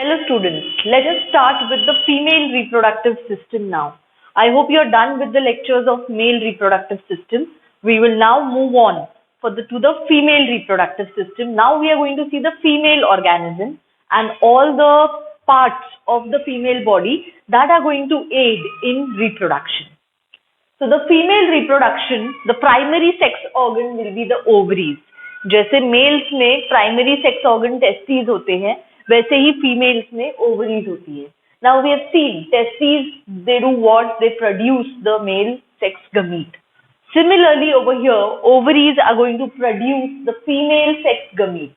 Hello students, let us start with the female reproductive system now. I hope you are done with the lectures of male reproductive system. We will now move on to the female reproductive system. Now we are going to see the female organism and all the parts of the female body that are going to aid in reproduction. So the female reproduction, the primary sex organ will be the ovaries. जैसे mails में primary sex organ testis होते हैं, वैसे ही females में ovaries होती है. Now we have seen testes, they do what? They produce the male sex gamete. Similarly over here, ovaries are going to produce the female sex gamete.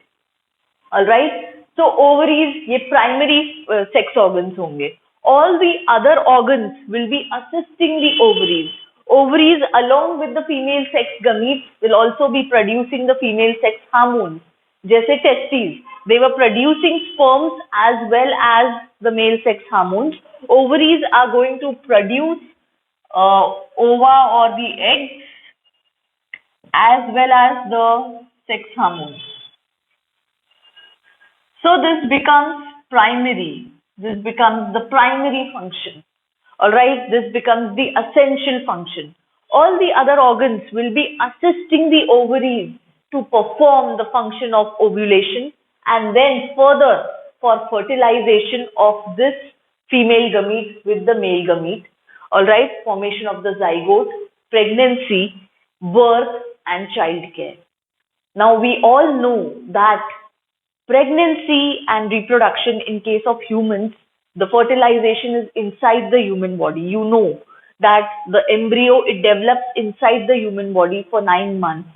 Alright? So ovaries ये primary sex organs होंगे. All the other organs will be assisting the ovaries. Ovaries along with the female sex gametes will also be producing the female sex hormones. जैसे testes, they were producing sperms as well as the male sex hormones. Ovaries are going to produce ova or the eggs as well as the sex hormones. So this becomes primary. This becomes the primary function. Alright, this becomes the essential function. All the other organs will be assisting the ovaries to perform the function of ovulation and then further for fertilization of this female gamete with the male gamete. Alright, formation of the zygote, pregnancy, birth and childcare. Now we all know that pregnancy and reproduction in case of humans, the fertilization is inside the human body. You know that the embryo, it develops inside the human body for 9 months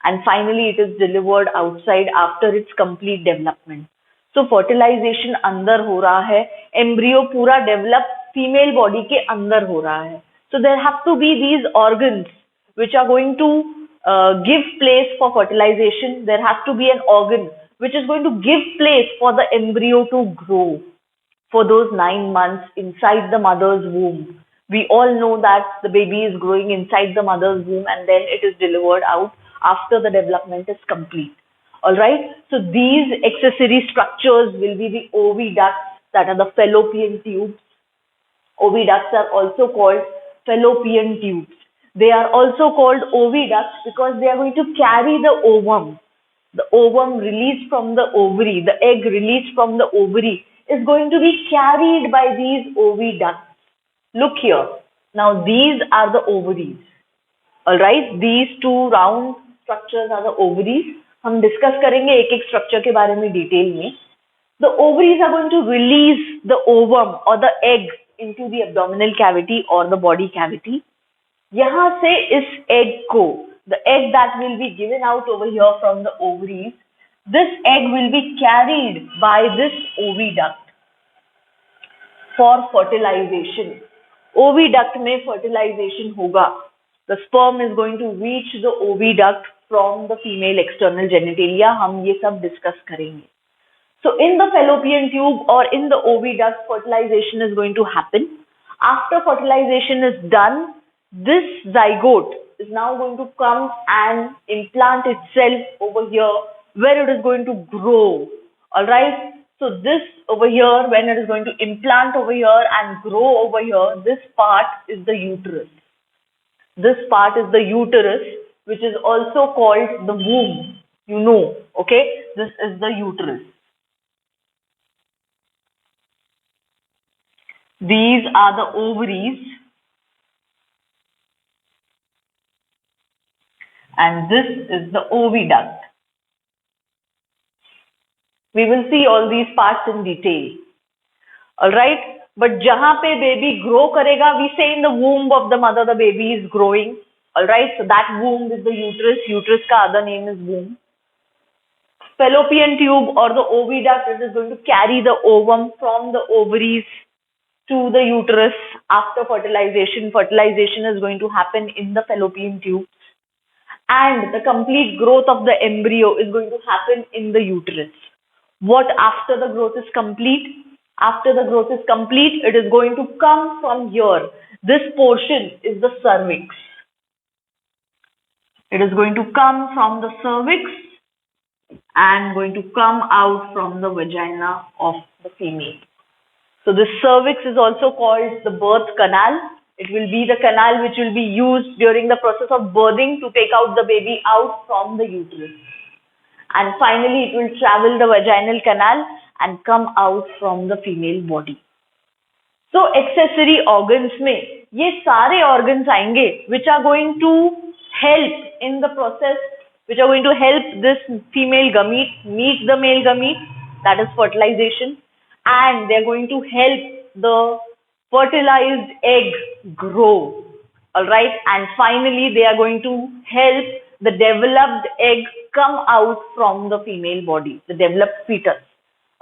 and finally it is delivered outside after its complete development. So fertilization अंदर हो रहा है, embryo पूरा develop female body के अंदर हो रहा है. So there have to be these organs which are going to give place for fertilization. There has to be an organ which is going to give place for the embryo to grow for those 9 months inside the mother's womb. We all know that the baby is growing inside the mother's womb and then it is delivered out after the development is complete. Alright, so these accessory structures will be the oviducts, that are the fallopian tubes. Oviducts are also called fallopian tubes. They are also called oviducts because they are going to carry the ovum. The ovum released from the ovary, the egg released from the ovary is going to be carried by these oviducts. Look here. Now these are the ovaries. Alright, these two round structures are the ovaries. हम discuss करेंगे एक-एक structure के बारे में detail में. The ovaries are going to release the ovum or the egg into the abdominal cavity or the body cavity. यहाँ से इस egg को, the egg that will be given out over here from the ovaries, this egg will be carried by this oviduct for fertilization. Oviduct में fertilization होगा. The sperm is going to reach the oviduct from the female external genitalia. हम ये सब discuss करेंगे. So in the fallopian tube or in the oviduct, fertilization is going to happen. After fertilization is done, this zygote is now going to come and implant itself over here where it is going to grow. Alright. So this over here, when it is going to implant over here and grow over here, this part is the uterus. This part is the uterus, which is also called the womb. You know, okay? This is the uterus. These are the ovaries. And this is the oviduct. We will see all these parts in detail. Alright? But जहाँ पे baby grow करेगा, we say in the womb of the mother the baby is growing. Alright? So that womb is the uterus. Uterus का other name is womb. Fallopian tube or the oviduct, it is going to carry the ovum from the ovaries to the uterus after fertilization. Fertilization is going to happen in the fallopian tube. And the complete growth of the embryo is going to happen in the uterus. What after the growth is complete? After the growth is complete, it is going to come from here. This portion is the cervix. It is going to come from the cervix and going to come out from the vagina of the female. So this cervix is also called the birth canal. It will be the canal which will be used during the process of birthing to take out the baby out from the uterus. And finally, it will travel the vaginal canal and come out from the female body. So accessory organs में ये सारे organs आएंगे which are going to help in the process, which are going to help this female gamete meet the male gamete, that is fertilization, and they're going to help the fertilized egg grow. All right, and finally they are going to help the developed egg come out from the female body, the developed fetus.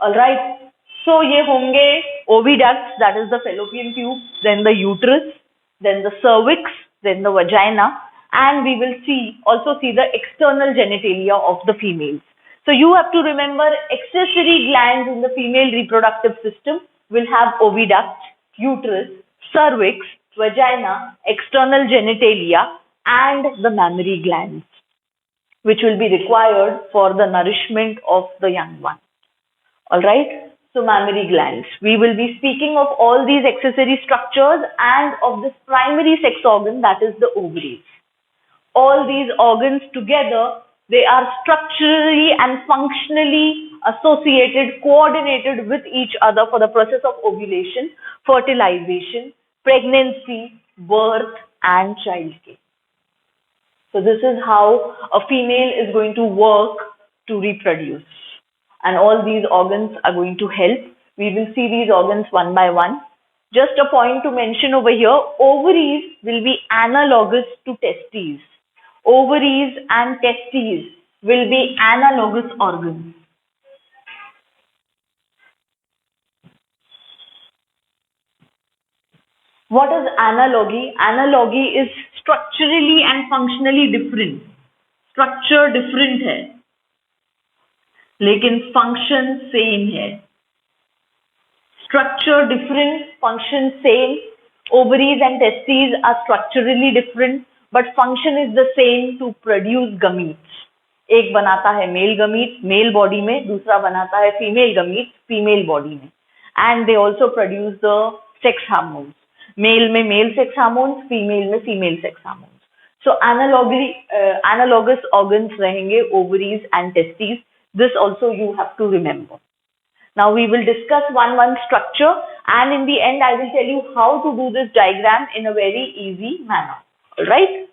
All right. So ये होंगे oviducts, that is the fallopian tube, then the uterus, then the cervix, then the vagina, and we will also see the external genitalia of the females. So you have to remember accessory glands in the female reproductive system will have oviduct, uterus, cervix, vagina, external genitalia, and the mammary glands, which will be required for the nourishment of the young one. All right. So mammary glands. We will be speaking of all these accessory structures and of this primary sex organ, that is the ovaries. All these organs together, they are structurally and functionally associated, coordinated with each other for the process of ovulation, fertilization, pregnancy, birth, and childcare. So this is how a female is going to work to reproduce. And all these organs are going to help. We will see these organs one by one. Just a point to mention over here, ovaries will be analogous to testes. Ovaries and testes will be analogous organs. What is analogy? Analogy is structurally and functionally different. Structure different है, लेकिन function same है. Structure different, function same. Ovaries and testes are structurally different, but function is the same to produce gametes. एक बनाता है male gamete, male body में, दूसरा बनाता है female gamete, female body में. And they also produce the sex hormones. Male में male sex hormones, female में female sex hormones. So analogous organs रहेंगे ovaries and testes. This also you have to remember. Now we will discuss one structure, and in the end I will tell you how to do this diagram in a very easy manner. All right.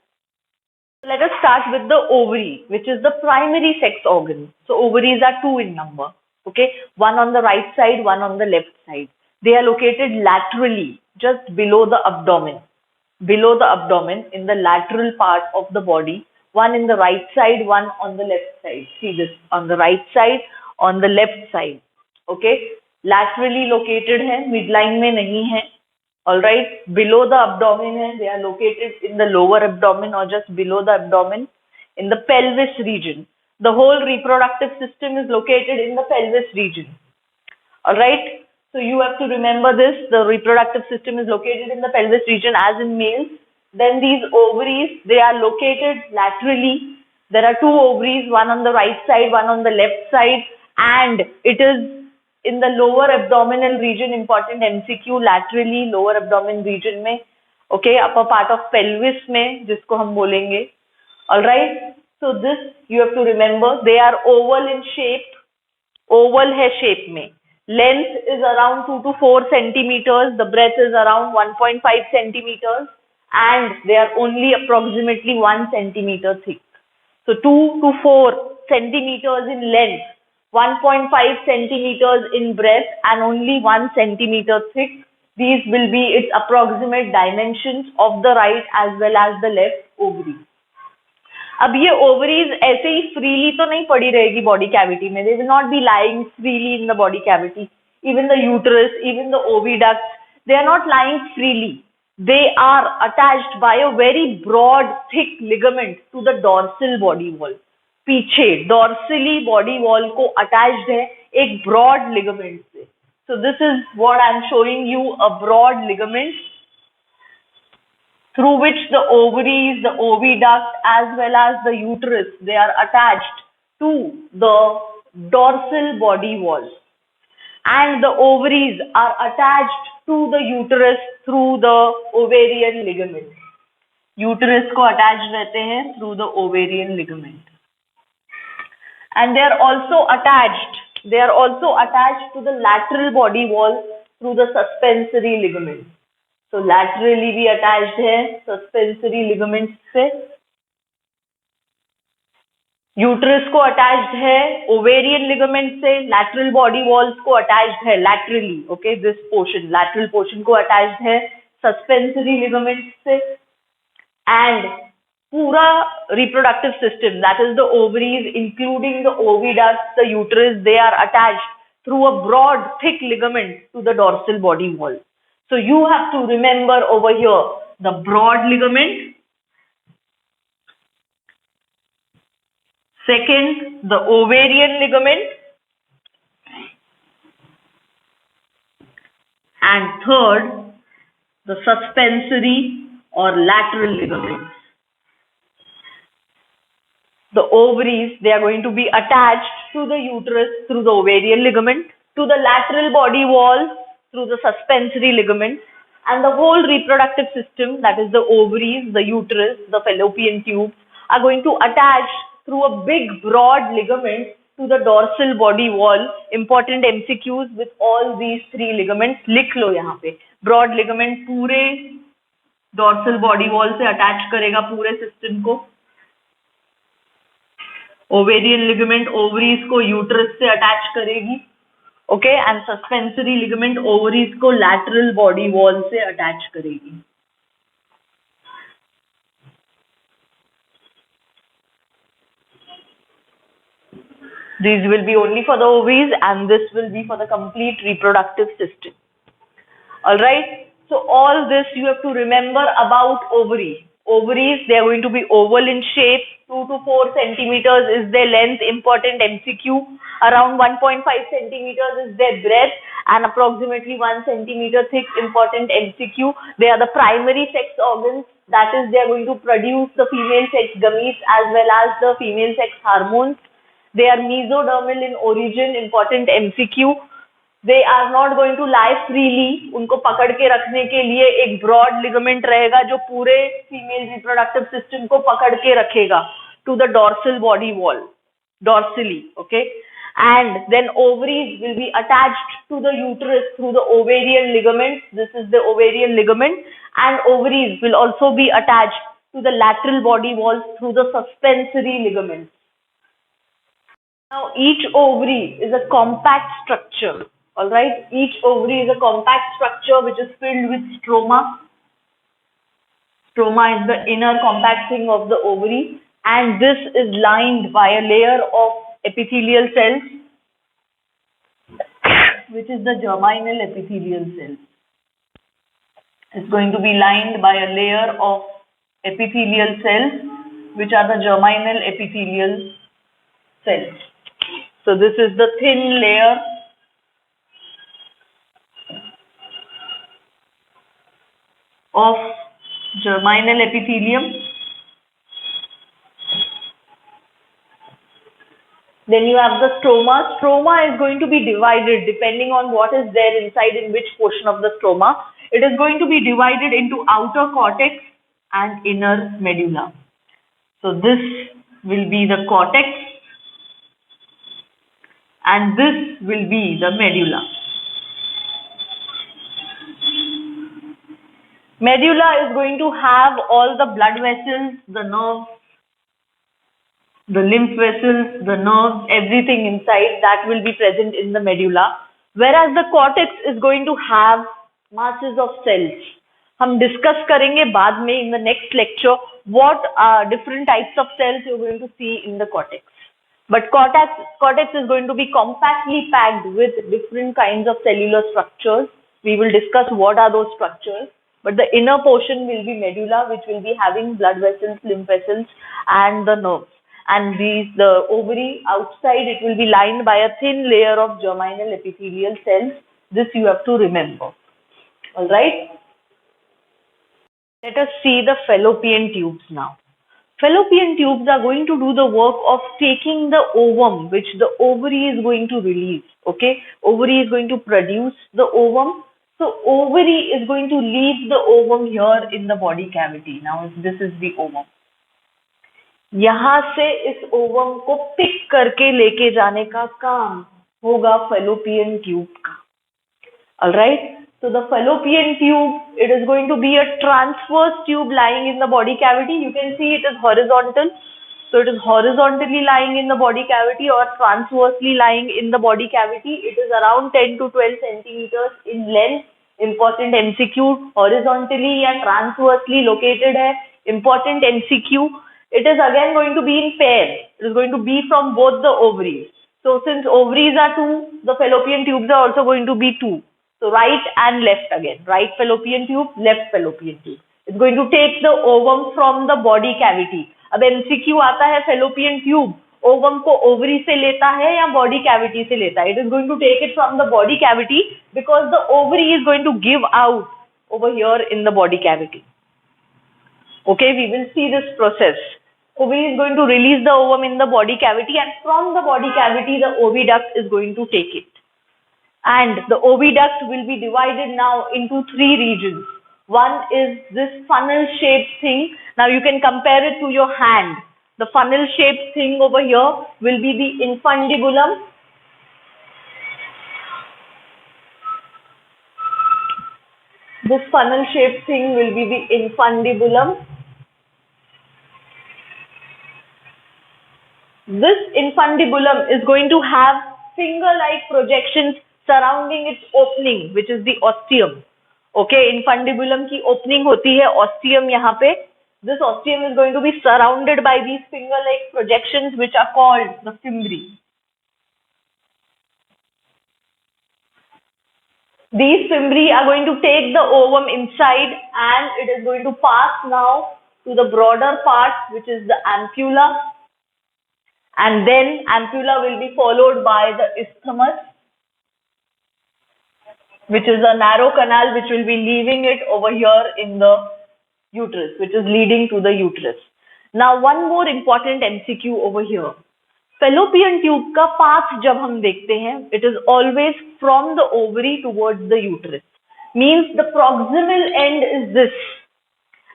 Let us start with the ovary, which is the primary sex organ. So ovaries are 2 in number. Okay, one on the right side, one on the left side. They are located laterally, just below the abdomen. Below the abdomen, in the lateral part of the body. One in the right side, one on the left side. See this, on the right side, on the left side. Okay, laterally located है, midline में नहीं है. All right, below the abdomen है, they are located in the lower abdomen or just below the abdomen, in the pelvis region. The whole reproductive system is located in the pelvis region. All right, so you have to remember this. The reproductive system is located in the pelvis region as in males. Then these ovaries, they are located laterally. There are 2 ovaries, one on the right side, one on the left side, and it is in the lower abdominal region. Important MCQ, laterally lower abdomen region में, okay, upper part of pelvis में, जिसको हम बोलेंगे. All right, so this you have to remember. They are oval in shape. Oval है shape में. Length is around 2 to 4 centimeters. The breadth is around 1.5 centimeters. And they are only approximately 1 centimeter thick. So 2 to 4 centimeters in length, 1.5 centimeters in breadth, and only 1 centimeter thick. These will be its approximate dimensions of the right as well as the left ovary. अब ये ovaries ऐसे ही freely तो नहीं पड़ी रहेगी body cavity में. They will not be lying freely in the body cavity. Even the uterus, even the oviducts, they are not lying freely. They are attached by a very broad, thick ligament to the dorsal body wall. पीछे dorsally body wall को attached है एक broad ligament से. So this is what I am showing you, a broad ligament through which the ovaries, the oviduct, as well as the uterus, they are attached to the dorsal body wall, and the ovaries are attached to the uterus through the ovarian ligament. Uterus को attached रहते हैं through the ovarian ligament, and they are also attached. They are also attached to the lateral body wall through the suspensory ligament. So laterally भी attached है suspensory ligaments से. Uterus को attached है ovarian ligament से, lateral body walls को attached है laterally, okay, this portion lateral portion को attached है सस्पेंसरी लिगामेंट से, एंड पूरा reproductive system that is the ovaries including the oviducts, the uterus, they are attached through a broad thick ligament to the dorsal body wall. So you have to remember over here the broad ligament. Second, the ovarian ligament. And third, the suspensory or lateral ligaments. The ovaries, they are going to be attached to the uterus through the ovarian ligament, to the lateral body wall through the suspensory ligament, and the whole reproductive system, that is the ovaries, the uterus, the fallopian tubes, are going to attach through a big broad ligament to the dorsal body wall. Important MCQs with all these three ligaments. लिख लो यहाँ पे. Broad ligament पूरे dorsal body wall से attach करेगा पूरे system को. Ovarian ligament ovaries को uterus से attach करेगी. Okay, and suspensory ligament ovaries को lateral body wall से attach करेगी. These will be only for the ovaries, and this will be for the complete reproductive system. Alright, so all this you have to remember about ovary. Ovaries, they are going to be oval in shape, 2 to 4 centimeters is their length, important MCQ. Around 1.5 centimeters is their breadth, and approximately 1 centimeter thick, important MCQ. They are the primary sex organs, that is, they are going to produce the female sex gametes as well as the female sex hormones. They are mesodermal in origin, important MCQ. They are not going to lie freely. उनको पकड़ के रखने के लिए एक broad ligament रहेगा जो पूरे female reproductive system को पकड़ के रखेगा to the dorsal body wall, dorsally, okay. And then ovaries will be attached to the uterus through the ovarian ligament. This is the ovarian ligament, and ovaries will also be attached to the lateral body walls through the suspensory ligaments. Now each ovary is a compact structure. Alright, each ovary is a compact structure which is filled with stroma. Stroma is the inner compact thing of the ovary, and this is lined by a layer of epithelial cells, which is the germinal epithelial cells. It's going to be lined by a layer of epithelial cells, which are the germinal epithelial cells. So this is the thin layer of germinal epithelium. Then you have the stroma. Stroma is going to be divided depending on what is there inside in which portion of the stroma. It is going to be divided into outer cortex and inner medulla. So this will be the cortex and this will be the medulla. Medulla is going to have all the blood vessels, the nerves, the lymph vessels, the nerves, everything inside that will be present in the medulla. Whereas the cortex is going to have masses of cells. हम discuss करेंगे बाद में in the next lecture what different types of cells you're going to see in the cortex. But cortex is going to be compactly packed with different kinds of cellular structures. We will discuss what are those structures. But the inner portion will be medulla, which will be having blood vessels, lymph vessels, and the nerves. And the ovary outside, it will be lined by a thin layer of germinal epithelial cells. This you have to remember. All right. Let us see the fallopian tubes now. Fallopian tubes are going to do the work of taking the ovum, which the ovary is going to release. Okay, ovary is going to produce the ovum. So ovary is going to leave the ovum here in the body cavity. Now this is the ovum. यहाँ से इस ovum को pick करके लेके जाने का काम होगा fallopian tube का. All right. So the fallopian tube, it is going to be a transverse tube lying in the body cavity. You can see it is horizontal. So it is horizontally lying in the body cavity or transversely lying in the body cavity. It is around 10 to 12 centimeters in length. Important MCQ. Horizontally and transversely located hai. Important MCQ. It is again going to be in pair. It is going to be from both the ovaries. So since ovaries are two, the fallopian tubes are also going to be two. So right and left again. Right fallopian tube, left fallopian tube. It's going to take the ovum from the body cavity. अब MCQ आता है fallopian tube. Ovum को ovary से लेता है या body cavity से लेता है? It is going to take it from the body cavity because the ovary is going to give out over here in the body cavity. Okay, we will see this process. Ovary is going to release the ovum in the body cavity and from the body cavity the oviduct is going to take it. And the oviduct will be divided now into three regions. One is this funnel shaped thing. Now you can compare it to your hand. The funnel shaped thing over here will be the infundibulum. This funnel shaped thing will be the infundibulum. This infundibulum is going to have finger-like projections surrounding its opening, which is the ostium. Okay, infundibulum की opening होती है ostium यहाँ पे. This ostium is going to be surrounded by these finger-like projections, which are called the fimbriae. These fimbriae are going to take the ovum inside and it is going to pass now to the broader part, which is the ampulla. And then ampulla will be followed by the isthmus, which is a narrow canal which will be leaving it over here in the uterus, which is leading to the uterus. Now one more important MCQ over here. Fallopian tube का path जब हम देखते हैं, it is always from the ovary towards the uterus. Means the proximal end is this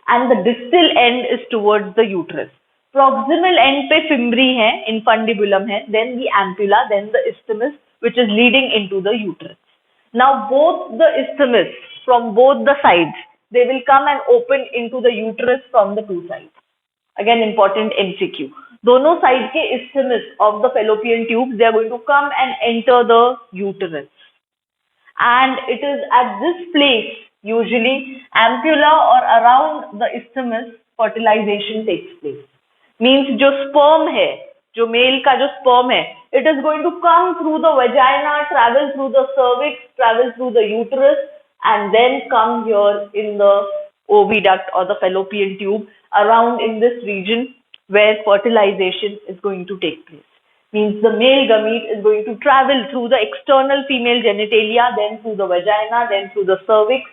and the distal end is towards the uterus. Proximal end पे fimbriae है, infundibulum है, then the ampulla, then the isthmus, which is leading into the uterus. Now both the isthmus from both the sides, they will come and open into the uterus from the two sides. Again important MCQ. दोनों side के isthmus of the fallopian tubes, they are going to come and enter the uterus. And it is at this place, usually ampulla or around the isthmus, fertilization takes place. Means जो sperm है, जो male का जो sperm है, it is going to come through the vagina, travel through the cervix, travel through the uterus, and then come here in the oviduct or the fallopian tube around in this region where fertilization is going to take place. Means the male gamete is going to travel through the external female genitalia, then through the vagina, then through the cervix,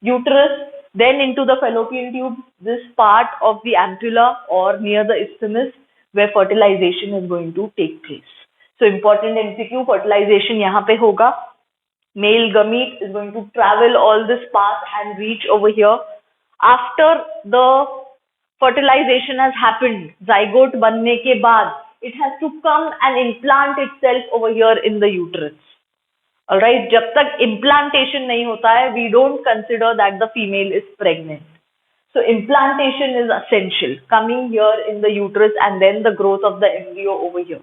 uterus, then into the fallopian tube, this part of the ampulla or near the isthmus where fertilization is going to take place. So important MCQ, fertilization यहाँ पे होगा. Male gamete is going to travel all this path and reach over here. After the fertilization has happened, zygote बनने के बाद, it has to come and implant itself over here in the uterus. Alright, जब तक implantation नहीं होता है, we don't consider that the female is pregnant. So implantation is essential, coming here in the uterus and then the growth of the embryo over here.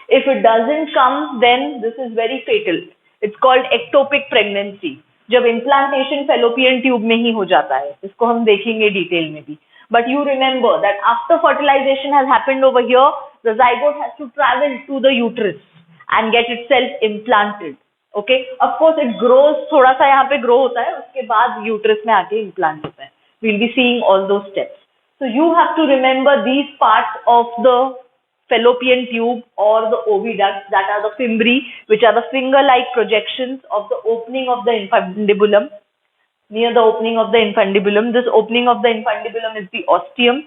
If it doesn't come, then this is very fatal. It's called ectopic pregnancy. जब implantation fallopian tube में ही हो जाता है, इसको हम देखेंगे detail में भी. But you remember that after fertilization has happened over here, the zygote has to travel to the uterus and get itself implanted. Okay, of course it grows, थोड़ा सा यहाँ पे grow होता है, उसके बाद uterus में आके implant होता है. We'll be seeing all those steps. So you have to remember these parts of the fallopian tube or the oviduct, that are the fimbriae, which are the finger-like projections of the opening of the infundibulum. Near the opening of the infundibulum, this opening of the infundibulum is the ostium.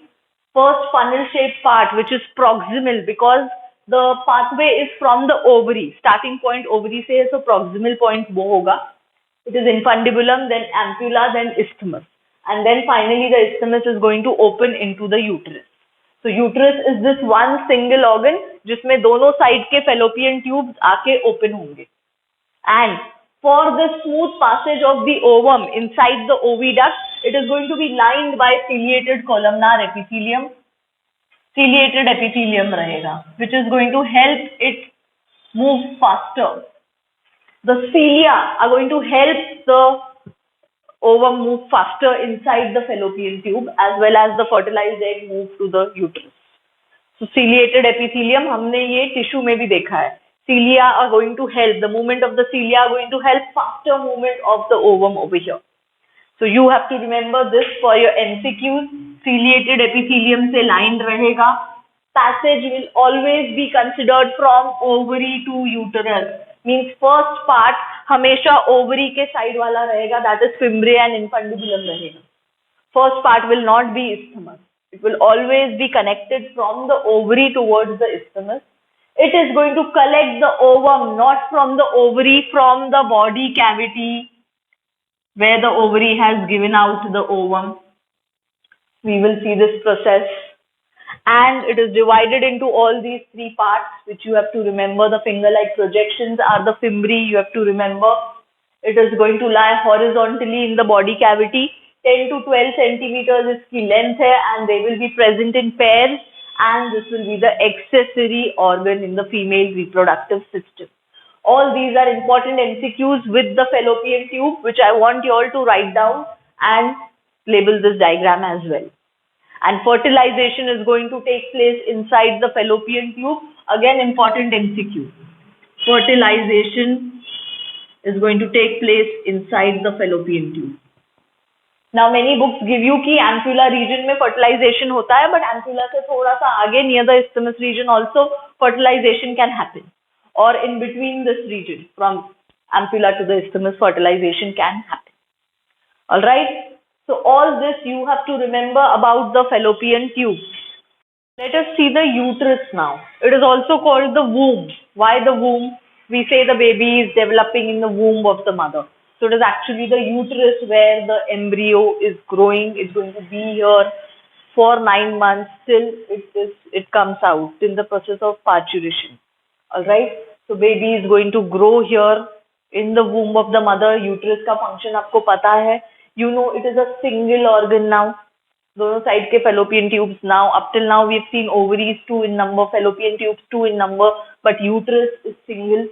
first funnel shaped part which is proximal, because the pathway is from the ovary, starting point ovary से है, so proximal point वो होगा. It is infundibulum, then ampulla, then isthmus, and then finally the isthmus is going to open into the uterus. So uterus is this one single organ जिसमें दोनों side के fallopian tubes आके open होंगे. And for the smooth passage of the ovum inside the oviduct, it is going to be lined by ciliated columnar epithelium. Ciliated epithelium रहेगा, which is going to help it move faster. The cilia are going to help the ovum move faster inside the fallopian tube, as well as the fertilized egg move to the uterus. So ciliated epithelium हमने ये tissue में भी देखा है. Cilia are going to help, the movement of the cilia are going to help faster movement of the ovum over here. So you have to remember this for your MCQs. Ciliated epithelium से lined रहेगा. Passage will always be considered from ovary to uterus. Means first part हमेशा ovary के side वाला रहेगा, that is fimbriae and infundibulum रहेगा. First part will not be isthmus. It will always be connected from the ovary towards the isthmus. It is going to collect the ovum not from the ovary, from the body cavity where the ovary has given out the ovum. We will see this process. And it is divided into all these three parts, which you have to remember. The finger-like projections are the fimbriae, you have to remember. It is going to lie horizontally in the body cavity. 10 to 12 centimeters is the length hai, and they will be present in pairs, and this will be the accessory organ in the female reproductive system. All these are important MCQs with the fallopian tube, which I want you all to write down and label this diagram as well. And fertilization is going to take place inside the fallopian tube. Again, important MCQ. Fertilization is going to take place inside the fallopian tube. Now many books give you कि ampulla region में fertilization होता है, but ampulla से थोड़ा सा आगे near the isthmus region also fertilization can happen, or in between this region from ampulla to the isthmus fertilization can happen. All right. So all this you have to remember about the fallopian tube. Let us see the uterus now. It is also called the womb. Why the womb? We say the baby is developing in the womb of the mother. So it is actually the uterus where the embryo is growing. It's going to be here for 9 months till it comes out, till the process of parturition. All right. So baby is going to grow here in the womb of the mother. Uterus का function आपको पता है. You know it is a single organ now. दोनों side के fallopian tubes now. Up till now we have seen ovaries 2 in number, fallopian tubes 2 in number, but uterus is single.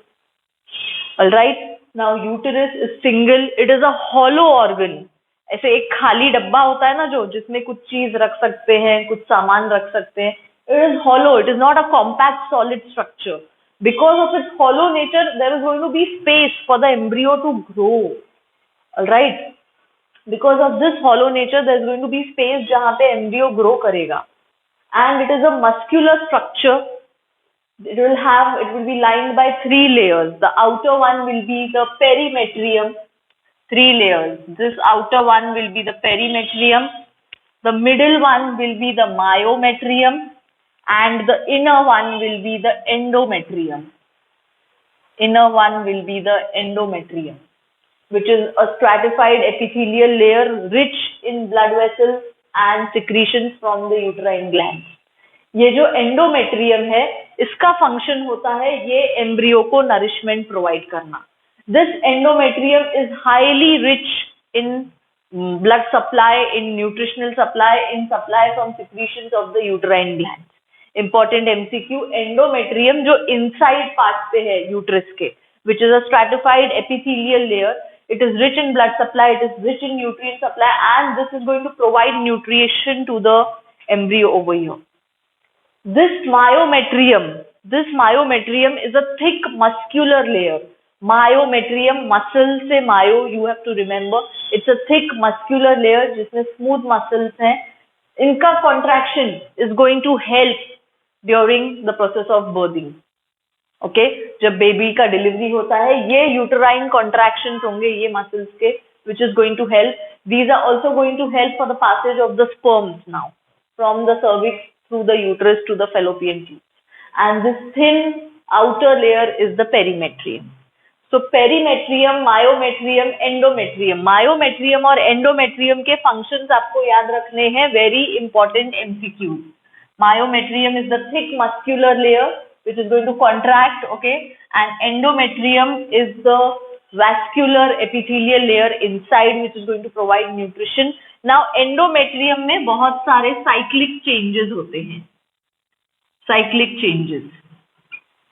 All right. Now uterus is single. It is a hollow organ. ऐसे एक खाली डब्बा होता है ना जो जिसमें कुछ चीज रख सकते हैं, कुछ सामान रख सकते हैं. It is hollow. It is not a compact solid structure. Because of its hollow nature, there is going to be space for the embryo to grow. All right. Because of this hollow nature, there is going to be space जहाँ पे embryo grow करेगा. And it is a muscular structure. It will be lined by 3 layers. The outer one will be the perimetrium. 3 layers. This outer one will be the perimetrium. The middle one will be the myometrium. And the inner one will be the endometrium. Inner one will be the endometrium, which is a stratified epithelial layer rich in blood vessels and secretions from the uterine glands. ये जो endometrium है, इसका function होता है ये embryo को nourishment provide करना. This endometrium is highly rich in blood supply, in nutritional supply, in supply from secretions of the uterine glands. Important MCQ, endometrium जो inside part पे है uterus के, which is a stratified epithelial layer. It is rich in blood supply, it is rich in nutrient supply, and this is going to provide nutrition to the embryo over here. This myometrium is a thick muscular layer. Myometrium, muscle से myo, you have to remember, it's a thick muscular layer जिसमें smooth muscles हैं. इनका contraction is going to help during the process of birthing. Okay, जब baby का delivery होता है ये uterine contractions होंगे ये मसल्स के, which is going to help. These are also going to help for the passage of the sperms now. from the cervix through the uterus to the fallopian tubes. And this thin outer layer is the perimetrium. So perimetrium, myometrium, endometrium. Myometrium और endometrium के functions आपको याद रखने हैं, very important MCQs. Myometrium is the thick muscular layer which is going to contract, okay, and endometrium is the vascular epithelial layer inside which is going to provide nutrition. Now endometrium में बहुत सारे cyclic changes होते हैं. Cyclic changes.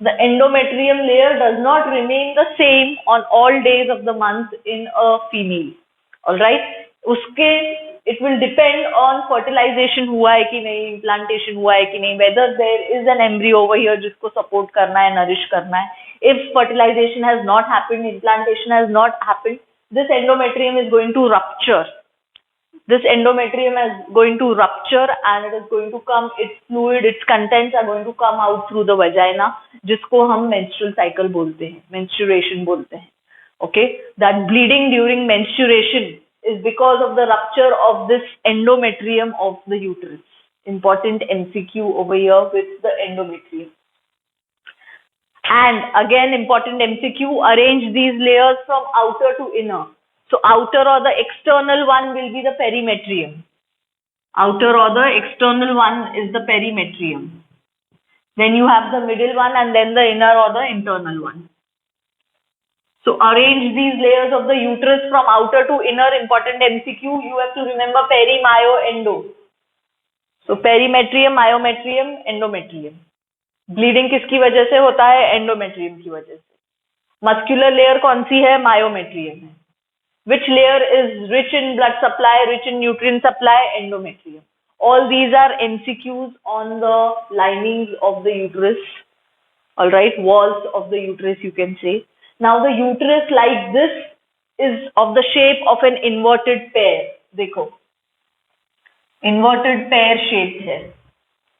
The endometrium layer does not remain the same on all days of the month in a female. Alright? उसके it will depend on fertilization हुआ है कि नहीं, implantation हुआ है कि नहीं, whether there is an embryo over here जिसको support करना है, nourish करना है. If fertilization has not happened, implantation has not happened, this endometrium is going to rupture. This endometrium is going to rupture and it is going to come, its fluid, its contents are going to come out through the vagina, जिसको हम menstrual cycle बोलते हैं, menstruation बोलते हैं. Okay, that bleeding during menstruation is because of the rupture of this endometrium of the uterus. Important MCQ over here with the endometrium. And again, important MCQ, arrange these layers from outer to inner. So outer or the external one will be the perimetrium. Outer or the external one is the perimetrium. Then you have the middle one and then the inner or the internal one. So arrange these layers of the uterus from outer to inner. Important MCQ, you have to remember peri, myo, endo. So perimetrium, myometrium, endometrium. Bleeding किसकी वजह से होता है? Endometrium की वजह से. Muscular layer कौन सी है? Myometrium है. Which layer is rich in blood supply, rich in nutrient supply? Endometrium. All these are MCQs on the linings of the uterus. Alright, walls of the uterus you can say. Now the uterus like this is of the shape of an inverted pear. देखो. Inverted pear shaped है.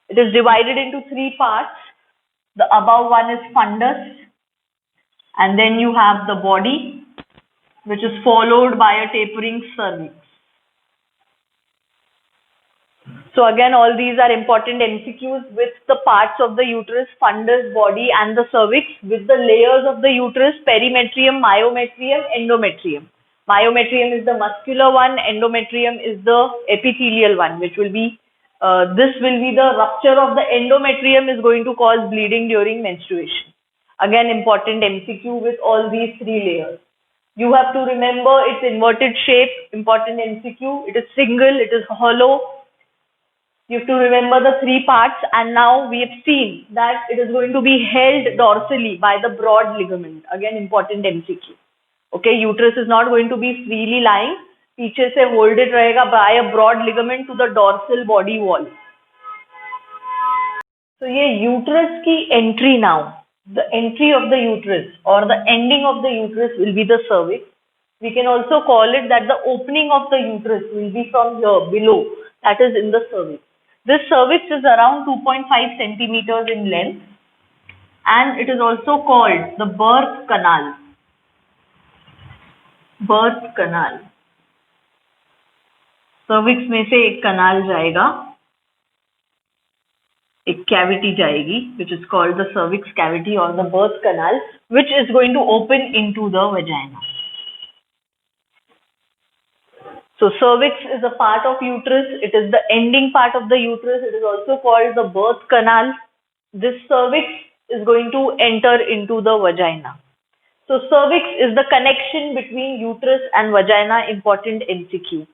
It is divided into three parts. The above one is fundus. And then you have the body, which is followed by a tapering cervix. So again, all these are important MCQs with the parts of the uterus, fundus, body and the cervix with the layers of the uterus, perimetrium, myometrium, endometrium. Myometrium is the muscular one, endometrium is the epithelial one, which will be, this will be the rupture of the endometrium is going to cause bleeding during menstruation. Again, important MCQ with all these three layers. You have to remember its inverted shape, important MCQ. It is single, it is hollow. You have to remember the three parts, and now we have seen that it is going to be held dorsally by the broad ligament. Again, important MCQ. Okay, uterus is not going to be freely lying. पीछे से hold it रहेगा by a broad ligament to the dorsal body wall. So ये uterus की entry now. The entry of the uterus or the ending of the uterus will be the cervix. We can also call it that the opening of the uterus will be from here below, that is in the cervix. This cervix is around 2.5 centimeters in length and it is also called the birth canal. Birth canal. Cervix में से एक canal जाएगा, एक cavity जाएगी, which is called the cervix cavity or the birth canal, which is going to open into the vagina. So cervix is a part of uterus. It is the ending part of the uterus. It is also called the birth canal. This cervix is going to enter into the vagina. So cervix is the connection between uterus and vagina. Important MCQ.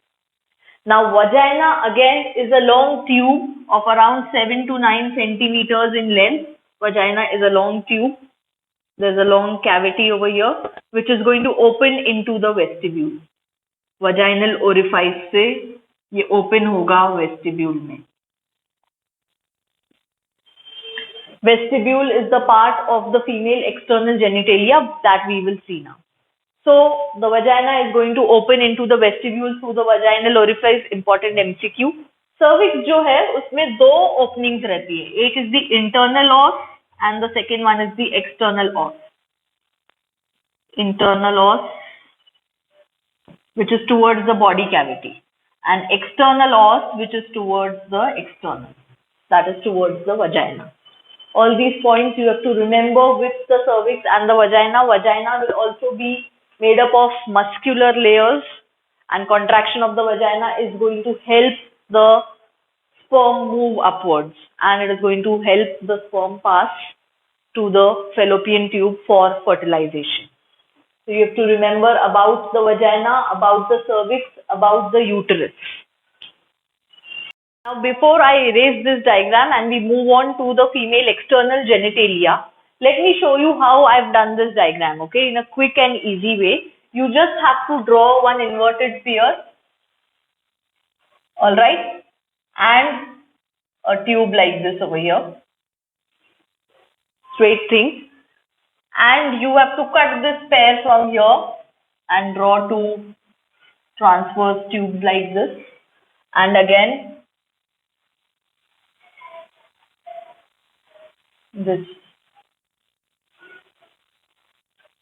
Now vagina again is a long tube of around 7 to 9 centimeters in length. Vagina is a long tube. There's a long cavity over here which is going to open into the vestibule. Vaginal orifice से ये open होगा vestibule में. Vestibule is the part of the female external genitalia that we will see now. So the vagina is going to open into the vestibule through the vaginal orifice. Important MCQ. Cervix जो है उसमें दो openings रहती है. एक is the internal os and the second one is the external os. Internal os, which is towards the body cavity, and external os, which is towards the external, that is towards the vagina. All these points you have to remember with the cervix and the vagina. Vagina will also be made up of muscular layers, and contraction of the vagina is going to help the sperm move upwards, and it is going to help the sperm pass to the fallopian tube for fertilization. So you have to remember about the vagina, about the cervix, about the uterus. Now, before I erase this diagram and we move on to the female external genitalia, let me show you how I've done this diagram, okay, in a quick and easy way. You just have to draw one inverted sphere, alright, and a tube like this over here, straight thing, and you have to cut this pair from here and draw two transverse tubes like this, and again this.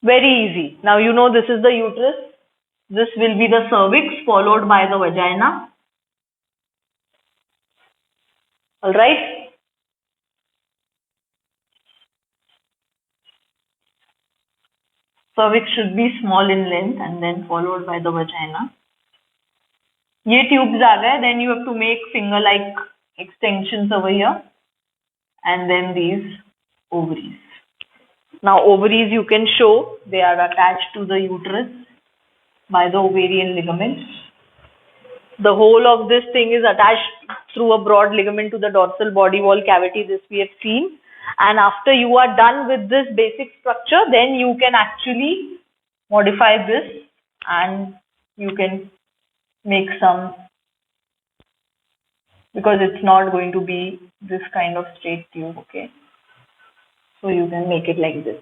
Very easy. Now you know this is the uterus, this will be the cervix followed by the vagina. Alright. Cervix should be small in length and then followed by the vagina. ये tubes आ गए, then you have to make finger-like extensions over here, and then these ovaries. Now ovaries you can show, they are attached to the uterus by the ovarian ligaments. The whole of this thing is attached through a broad ligament to the dorsal body wall cavity, this we have seen. And after you are done with this basic structure, then you can actually modify this and you can make some, because it's not going to be this kind of straight tube, okay? So you can make it like this.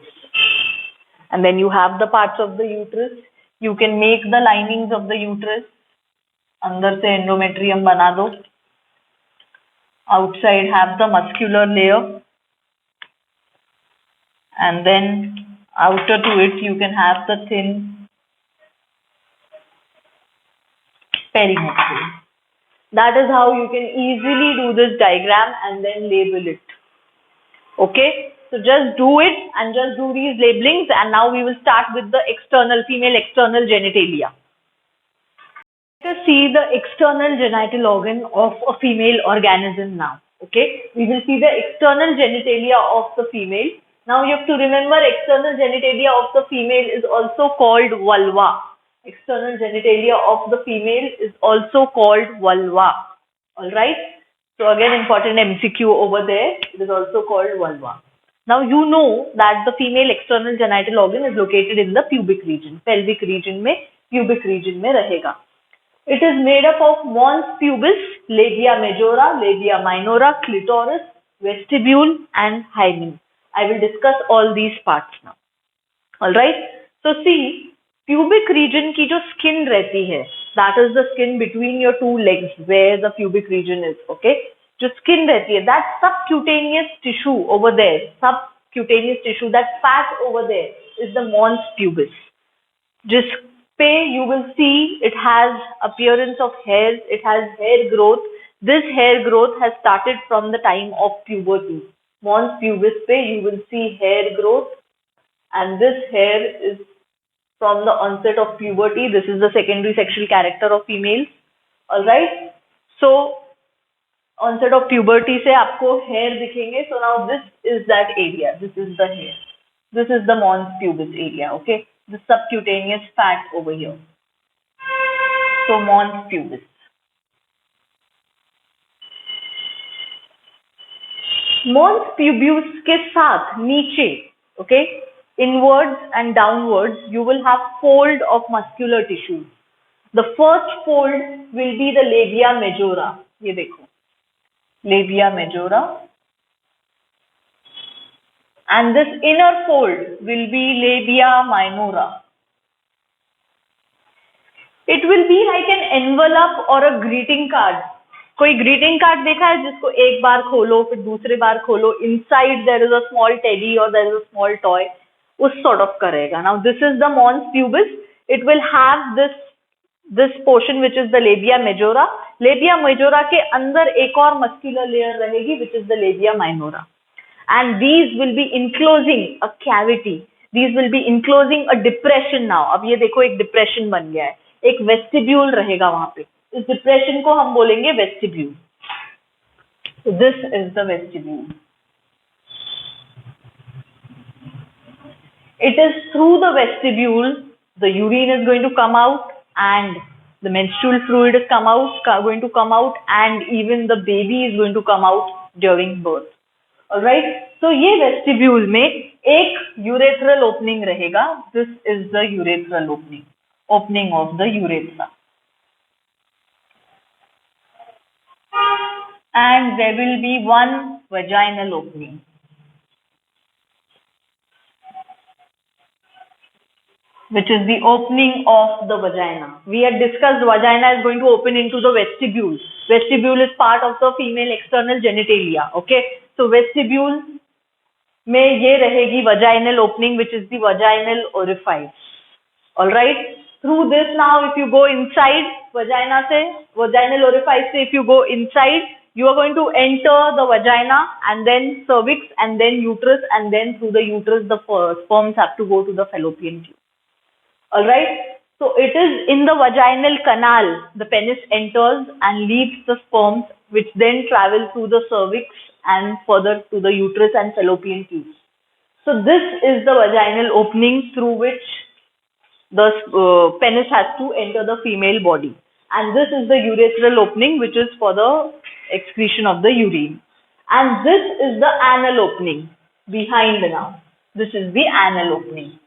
And then you have the parts of the uterus. You can make the linings of the uterus. अंदर से endometrium बना दो. Outside have the muscular layer. And then outer to it you can have the thin perineum. That is how you can easily do this diagram and then label it. Okay, so just do it and just do these labelings, and now we will start with the external, female external genitalia. Let us see the external genital organ of a female organism now. Okay, we will see the external genitalia of the female. Now you have to remember, external genitalia of the female is also called vulva. External genitalia of the female is also called vulva. Alright. So again, important MCQ over there. It is also called vulva. Now you know that the female external genital organ is located in the pubic region. Pelvic region में, pubic region में रहेगा. It is made up of mons pubis, labia majora, labia minora, clitoris, vestibule and hymen. I will discuss all these parts now. Alright. So see, pubic region की जो skin रहती है, that is the skin between your two legs where the pubic region is, okay? जो skin रहती है, that subcutaneous tissue over there, subcutaneous tissue, that fat over there is the mons pubis. जिस पे you will see it has appearance of hairs, it has hair growth. This hair growth has started from the time of puberty. Mons pubis पे you will see hair growth, and this hair is from the onset of puberty. This is the secondary sexual character of females. Alright. So onset of puberty से आपको hair दिखेंगे. So now this is that area. This is the hair. This is the mons pubis area. Okay. The subcutaneous fat over here. So mons pubis. Mons pubis के साथ नीचे, okay, inwards and downwards, you will have fold of muscular tissue. The first fold will be the labia majora. ये देखो, labia majora. And this inner fold will be labia minora. It will be like an envelope or a greeting card. कोई greeting card देखा है जिसको एक बार खोलो फिर दूसरे बार खोलो, inside there is a small teddy or there is a small toy, उस sort of करेगा. Now this is the mons pubis. It will have this this portion which is the labia majora. Labia majora के अंदर एक और muscular layer रहेगी which is the labia minora, and these will be enclosing a cavity. These will be enclosing a depression now. अब ये देखो एक depression बन गया है, एक vestibule रहेगा वहां पे. इस depression को हम बोलेंगे vestibule. So this is the vestibule. It is through the vestibule the urine is going to come out and the menstrual fluid is going to come out, and even the baby is going to come out during birth. Alright, so ये vestibule में एक urethral opening रहेगा. This is the urethral opening of the urethra. And there will be one vaginal opening. Which is the opening of the vagina. We had discussed vagina is going to open into the vestibule. Vestibule is part of the female external genitalia. Okay, so vestibule में ये रहेगी vaginal opening, which is the vaginal orifice. All right. Through this now, if you go inside vagina से, vaginal orifice से, if you go inside, you are going to enter the vagina and then cervix and then uterus, and then through the uterus the sperms have to go to the fallopian tube. Alright, so it is in the vaginal canal the penis enters and leaves the sperms, which then travel through the cervix and further to the uterus and fallopian tubes. So this is the vaginal opening through which the penis has to enter the female body, and this is the urethral opening, which is for the excretion of the urine, and this is the anal opening behind now. This is the anal opening.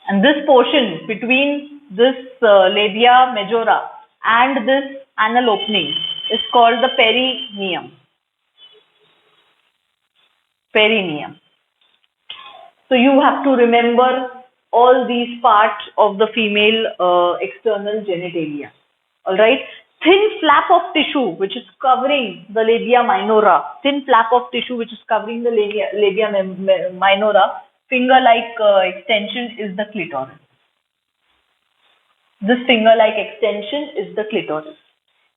And this portion between this labia majora and this anal opening is called the perineum. Perineum. So you have to remember all these parts of the female external genitalia. Alright. Thin flap of tissue which is covering the labia minora. Thin flap of tissue which is covering the labia minora. Finger-like extension is the clitoris. This finger-like extension is the clitoris.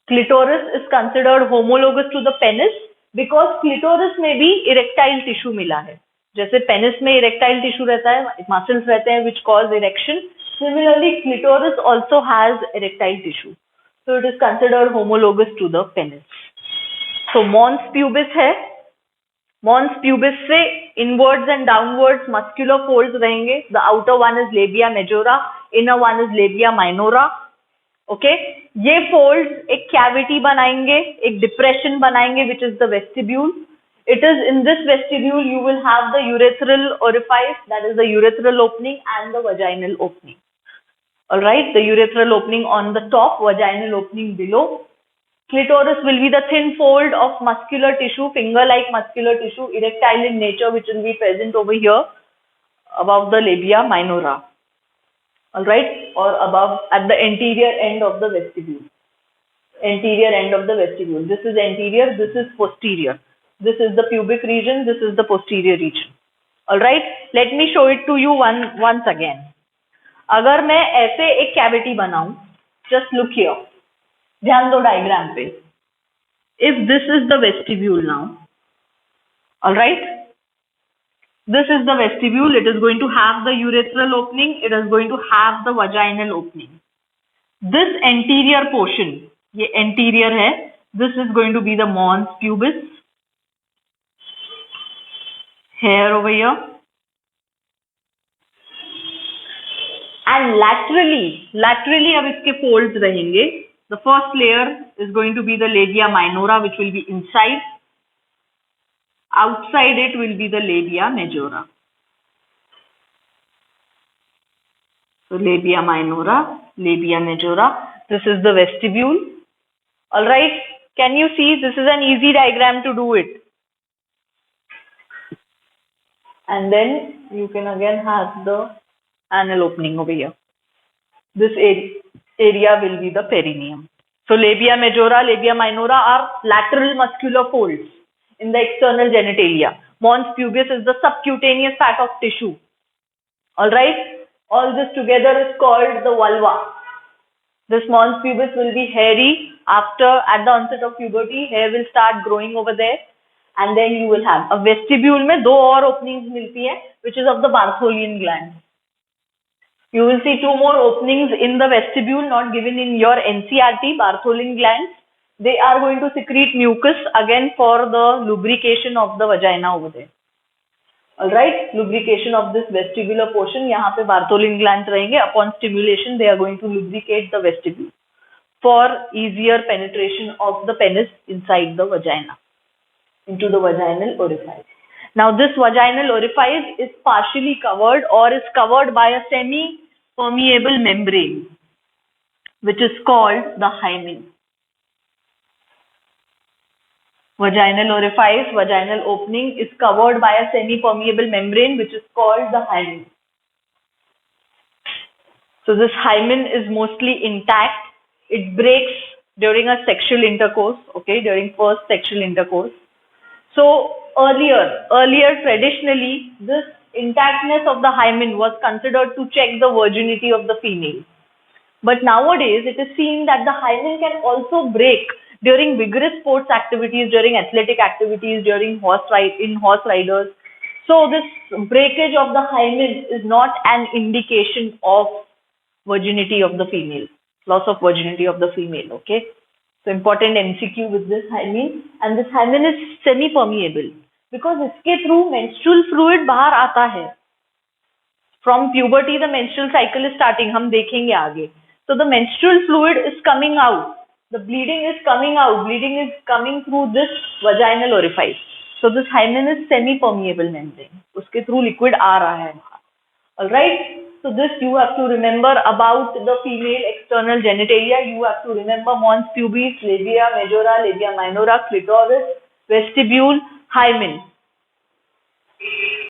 Clitoris is considered homologous to the penis because clitoris में भी erectile tissue मिला है. जैसे penis में erectile tissue रहता है, muscles रहते हैं which cause erection. Similarly, clitoris also has erectile tissue. So it is considered homologous to the penis. So mons pubis है. Mons pubis से inwards and downwards muscular folds रहेंगे. The outer one is labia majora, inner one is labia minora. Okay, ये folds एक cavity बनाएंगे, एक depression बनाएंगे, which is the vestibule. It is in this vestibule you will have the urethral orifice, that is the urethral opening, and the vaginal opening. Alright, the urethral opening on the top, vaginal opening below. Clitoris will be the thin fold of muscular tissue, finger-like muscular tissue, erectile in nature, which will be present over here above the labia minora. Alright, or above at the anterior end of the vestibule. Anterior end of the vestibule. This is anterior, this is posterior. This is the pubic region, this is the posterior region. Alright, let me show it to you once again. अगर मैं ऐसे एक cavity बनाऊं, just look here. ध्यान दो diagram पे. If this is the vestibule now, alright, this is the vestibule. It is going to have the urethral opening. It is going to have the vaginal opening. This anterior portion, ये anterior है. This is going to be the mons pubis. Hair over here. And laterally अब इसके folds रहेंगे. The first layer is going to be the labia minora, which will be inside. Outside it will be the labia majora. So labia minora, labia majora. This is the vestibule. Alright, can you see? This is an easy diagram to do it. And then you can again have the anal opening over here. This area will be the perineum. So labia majora, labia minora are lateral muscular folds in the external genitalia. Mons pubis is the subcutaneous fat of tissue. Alright. All this together is called the vulva. This mons pubis will be hairy. At the onset of puberty, hair will start growing over there, and then you will have a vestibule में दो और openings मिलती है, which is of the Bartholin gland. You will see two more openings in the vestibule not given in your NCERT, Bartholin glands. They are going to secrete mucus again for the lubrication of the vagina over there. Alright, lubrication of this vestibular portion. यहाँ पे Bartholin glands रहेंगे. Upon stimulation, they are going to lubricate the vestibule for easier penetration of the penis inside the vagina, into the vaginal orifice. Now, this vaginal orifice is partially covered or is covered by a semi-permeable membrane, which is called the hymen. Vaginal orifice, vaginal opening is covered by a semi-permeable membrane, which is called the hymen. So, this hymen is mostly intact. It breaks during a sexual intercourse, okay, during first sexual intercourse. So, earlier traditionally, this intactness of the hymen was considered to check the virginity of the female. But nowadays, it is seen that the hymen can also break during vigorous sports activities, during athletic activities, during horse riders. So, this breakage of the hymen is not an indication of virginity of the female, loss of virginity of the female, okay? So, important MCQ with this hymen, and this hymen is semi-permeable because इसके through menstrual fluid बाहर आता है. From puberty, the menstrual cycle is starting. हम देखेंगे आगे. So, the menstrual fluid is coming out. The bleeding is coming out. Bleeding is coming through this vaginal orifice. So, this hymen is semi-permeable membrane. उसके through liquid आ रहा है. Alright. So, this you have to remember about the female external genitalia. You have to remember mons pubis, labia majora, labia minora, clitoris, vestibule, hymen.